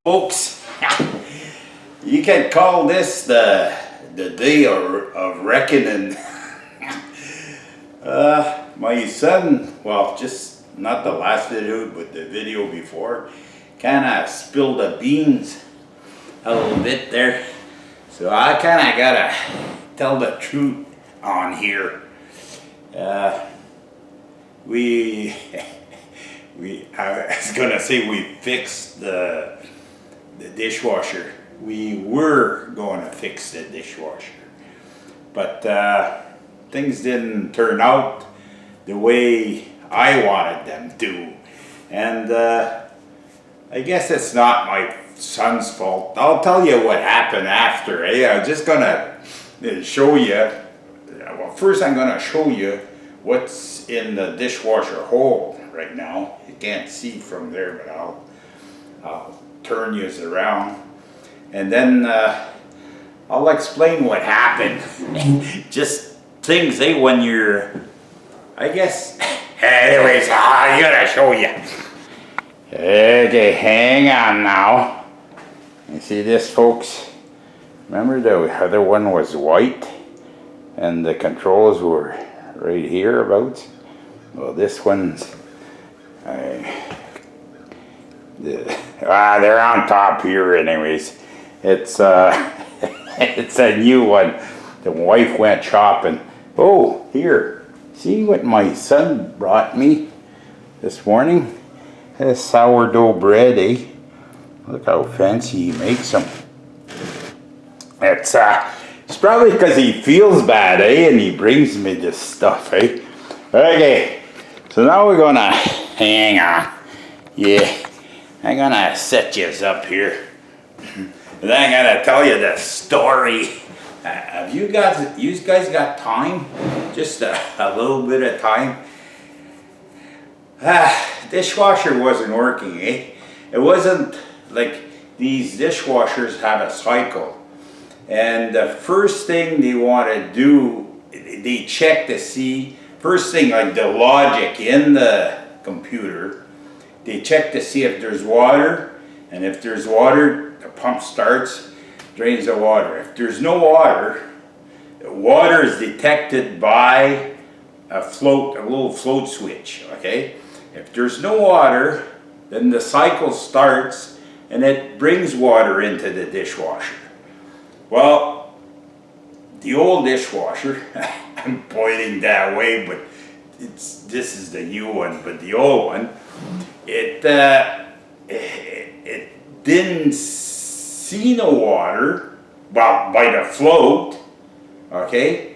Folks, you can call this the day of reckoning. My son, well, just not the last video, but the video before, kind of spilled the beans a little bit there. So I kind of gotta tell the truth on here. I was gonna say we fixed the dishwasher. We were going to fix the dishwasher, but things didn't turn out the way I wanted them to, and I guess it's not my son's fault. I'll tell you what happened after. I'm just gonna show you. Well, first I'm gonna show you what's in the dishwasher hole right now. You can't see from there, but I'll turn you around, and then I'll explain what happened. Just things, when you're, I guess. Anyways, I gotta show you. Okay, hang on now. You see this, folks? Remember the other one was white, and the controls were right here about. Well, this one's they're on top here. Anyways, it's it's a new one. The wife went shopping. Oh, here, see what my son brought me this morning? This sourdough bread, eh? Look how fancy he makes them. It's probably because he feels bad, eh? And he brings me this stuff, eh? Okay, so now we're gonna hang on. Yeah, I'm gonna set you up here. And then I'm gonna tell you the story. Have you guys got time? Just a little bit of time. Dishwasher wasn't working, eh? It wasn't like these dishwashers have a cycle. And the first thing they want to do, they check to see, first thing, like the logic in the computer, they check to see if there's water, and if there's water, the pump starts, drains the water. If there's no water, the water is detected by a little float switch, okay? If there's no water, then the cycle starts and it brings water into the dishwasher. Well, the old dishwasher, I'm pointing that way, but this is the new one, but the old one, it didn't see no water, well, by the float, okay,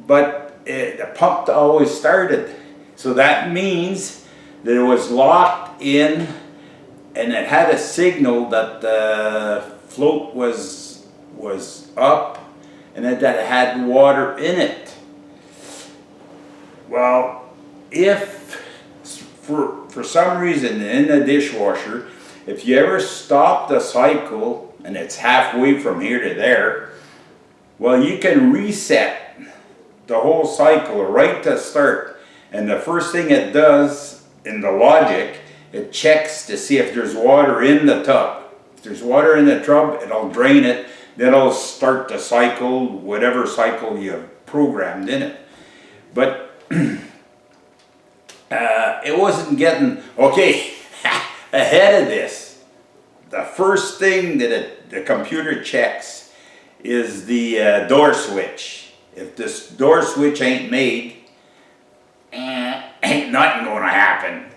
but the pump always started. So that means that it was locked in, and it had a signal that the float was up, and that it had water in it. Well, if for some reason in the dishwasher, if you ever stop the cycle and it's halfway from here to there, well, you can reset the whole cycle right to start. And the first thing it does in the logic, it checks to see if there's water in the tub. If there's water in the tub, it'll drain it. Then it'll start the cycle, whatever cycle you have programmed in it. But it wasn't getting, okay, ahead of this. The first thing that the computer checks is the door switch. If this door switch ain't made, ain't nothing going to happen.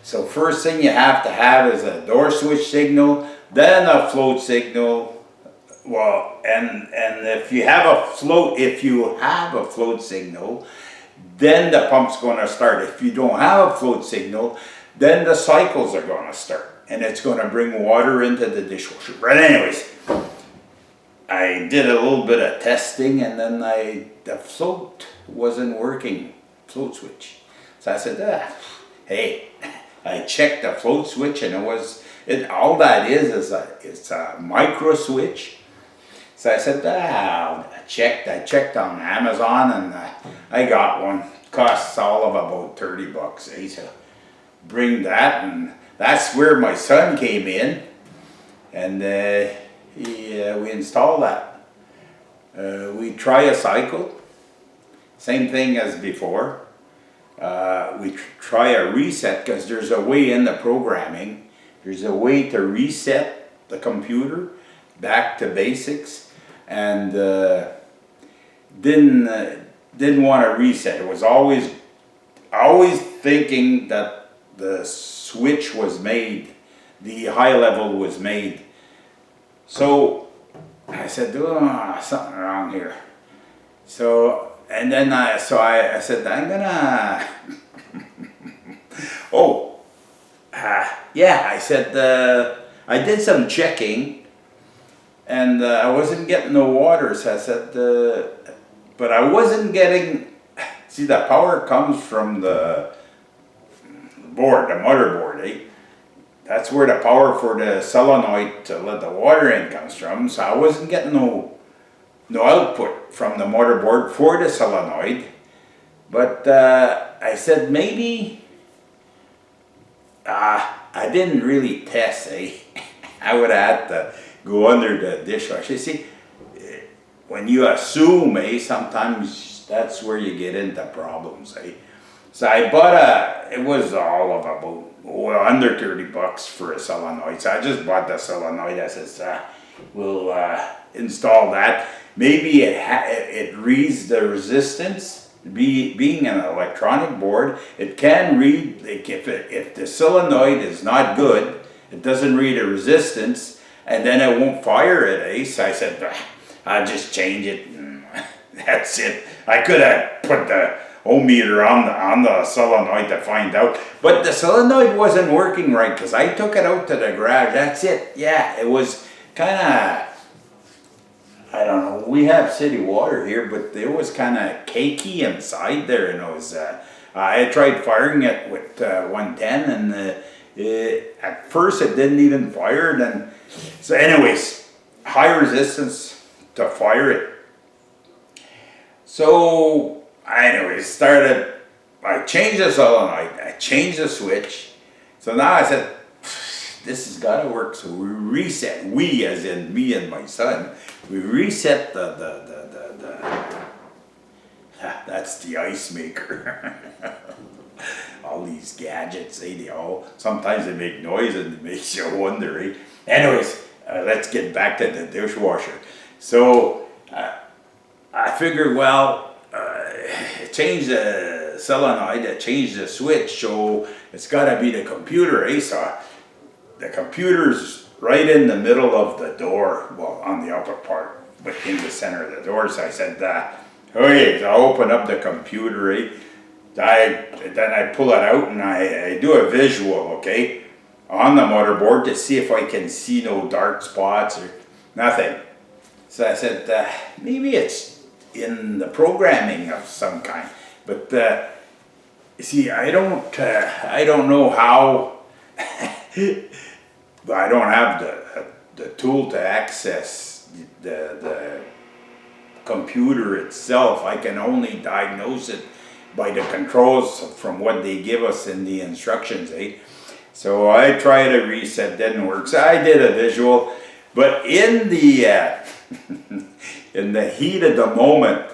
So first thing you have to have is a door switch signal, then a float signal. Well, and if you have a float signal, then the pump's going to start. If you don't have a float signal, then the cycles are going to start, and it's going to bring water into the dishwasher. But anyways, I did a little bit of testing, and then the float wasn't working, float switch. So I said, hey, I checked the float switch, and all that is it's a micro switch. So I said, I checked on Amazon, and I got one. Costs all of about $30, eh? So bring that, and that's where my son came in. and we install that. We try a cycle, same thing as before. We try a reset, because there's a way in the programming, there's a way to reset the computer back to basics, and didn't want to reset. It was always thinking that the switch was made, the high level was made. So I said, oh, something wrong here. So, and then I said, I'm gonna, yeah, I said, I did some checking, and I wasn't getting no water, so I said, but I wasn't getting, see, the power comes from the board, the motherboard, eh? That's where the power for the solenoid to let the water in comes from, so I wasn't getting no output from the motherboard for the solenoid. But I said, maybe, I didn't really test, eh? I would have had to go under the dishwasher. You see, when you assume, eh, sometimes that's where you get into problems, eh? So I bought it was all of about, under 30 bucks for a solenoid. So I just bought the solenoid. I says, we'll install that. Maybe it reads the resistance. Being an electronic board, it can read, like if the solenoid is not good, it doesn't read a resistance, and then it won't fire it, eh? So I said, I'll just change it, and that's it. I could have put the ohmmeter on the solenoid to find out, but the solenoid wasn't working right, because I took it out to the garage. That's it. Yeah, it was kind of, I don't know, we have city water here, but it was kind of cakey inside there, and it was, I tried firing it with 110, and at first it didn't even fire. Then, so anyways, high resistance to fire it. So anyways, I changed the solenoid, I changed the switch. So now I said, this has got to work. So we reset, we as in me and my son, we reset that's the ice maker. All these gadgets, eh, sometimes they make noise and it makes you wonder, eh? Anyways, let's get back to the dishwasher. So I figured, well, change the solenoid, change the switch, so it's got to be the computer, eh? So the computer's right in the middle of the door, well, on the upper part, but in the center of the door. So I said, okay, so I open up the computer, eh? Then I pull it out and I do a visual, okay, on the motherboard to see if I can see no dark spots or nothing. So I said, maybe it's in the programming of some kind. But you see, I don't know how. I don't have the tool to access the computer itself. I can only diagnose it by the controls from what they give us in the instructions, eh? So I tried a reset, didn't work. So I did a visual, but in the in the heat of the moment,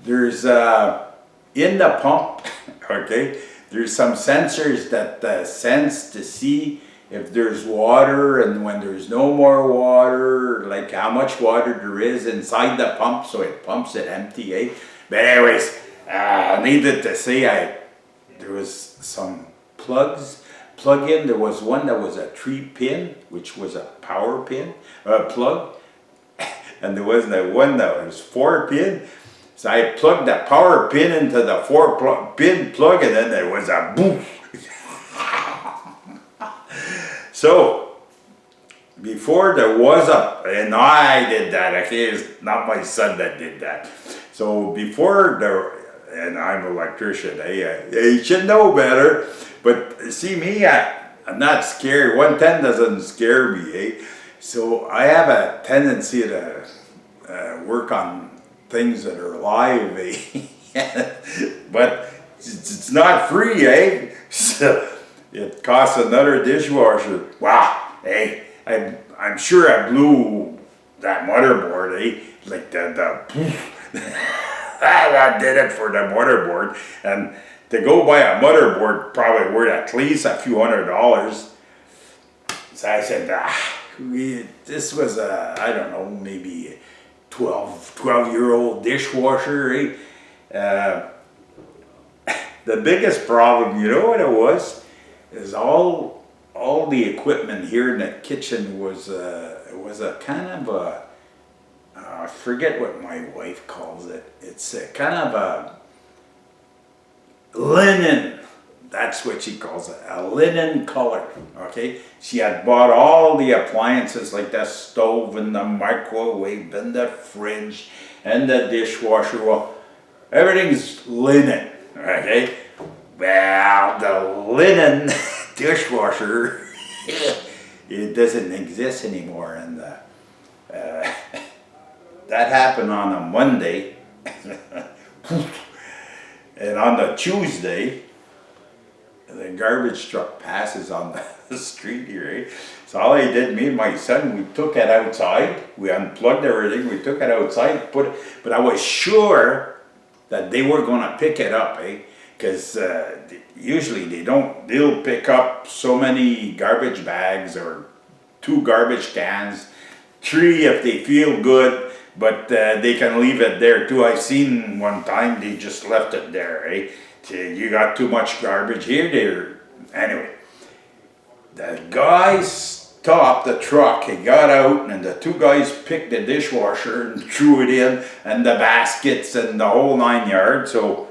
there's in the pump, okay, there's some sensors that sense to see if there's water, and when there's no more water, like how much water there is inside the pump, so it pumps it empty, eh? But anyways, needless to say, there was some plug-in. There was one that was a 3-pin, which was a power pin, plug, and there was one that was 4-pin. So I plugged the power pin into the 4-pin plug, and then there was a boom. So, before there was and I did that, actually, it's not my son that did that. So before and I'm an electrician, you should know better, but see me, I'm not scared. 110 doesn't scare me, eh? So I have a tendency to work on things that are live, eh? But it's not free, eh? So, it costs another dishwasher. Wow, hey, I'm sure I blew that motherboard, eh? Like the that did it for the motherboard. And to go buy a motherboard probably worth at least a few $100s. So I said, this was a, I don't know, maybe 12-year-old dishwasher, eh? The biggest problem, you know what it was, is all the equipment here in the kitchen was a kind of a, I forget what my wife calls it. It's a kind of a linen. That's what she calls it, a linen color, okay? She had bought all the appliances like the stove and the microwave and the fridge and the dishwasher. Well, everything's linen, okay? Well, the linen dishwasher, it doesn't exist anymore. And that happened on a Monday. And on the Tuesday, the garbage truck passes on the street here, eh? So all I did, me and my son, we took it outside, we unplugged everything, we took it outside, but I was sure that they were gonna pick it up, eh? Because usually they'll pick up so many garbage bags or 2 garbage cans, 3 if they feel good, but they can leave it there too. I've seen one time they just left it there, eh? You got too much garbage here, there. Anyway, the guy stopped the truck, he got out, and the 2 guys picked the dishwasher and threw it in, and the baskets and the whole 9 yards. So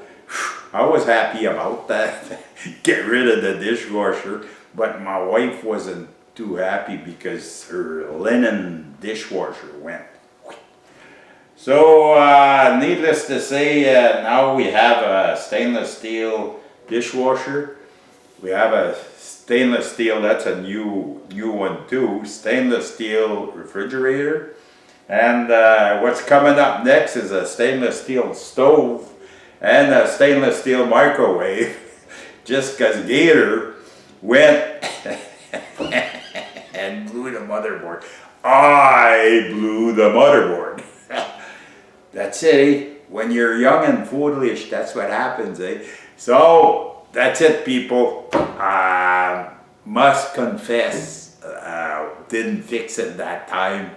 I was happy about that, get rid of the dishwasher, but my wife wasn't too happy because her linen dishwasher went. So, needless to say, now we have a stainless steel dishwasher. We have a stainless steel, that's a new one too, stainless steel refrigerator. And what's coming up next is a stainless steel stove and a stainless steel microwave. Just because Gator went and blew the motherboard. I blew the motherboard. That's it, eh? When you're young and foolish, that's what happens, eh? So, that's it, people. Must confess, didn't fix it that time.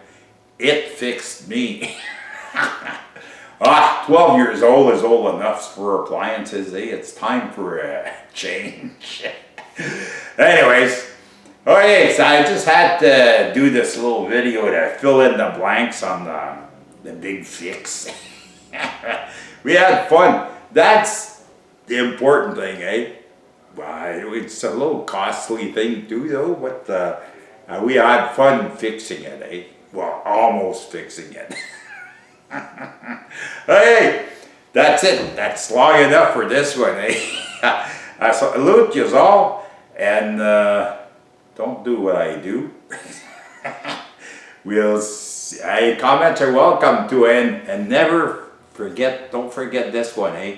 It fixed me. 12 years old is old enough for appliances, eh? It's time for a change. Anyways, okay, so I just had to do this little video to fill in the blanks on the big fix. We had fun. That's the important thing, eh? It's a little costly thing too, though, but we had fun fixing it, eh? Well, almost fixing it. Hey, that's it. That's long enough for this one, eh? I salute you all, and don't do what I do. Comments are welcome to, and never forget, don't forget this one, eh?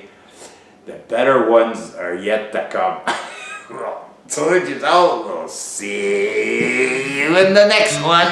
The better ones are yet to come. So we'll see you in the next one.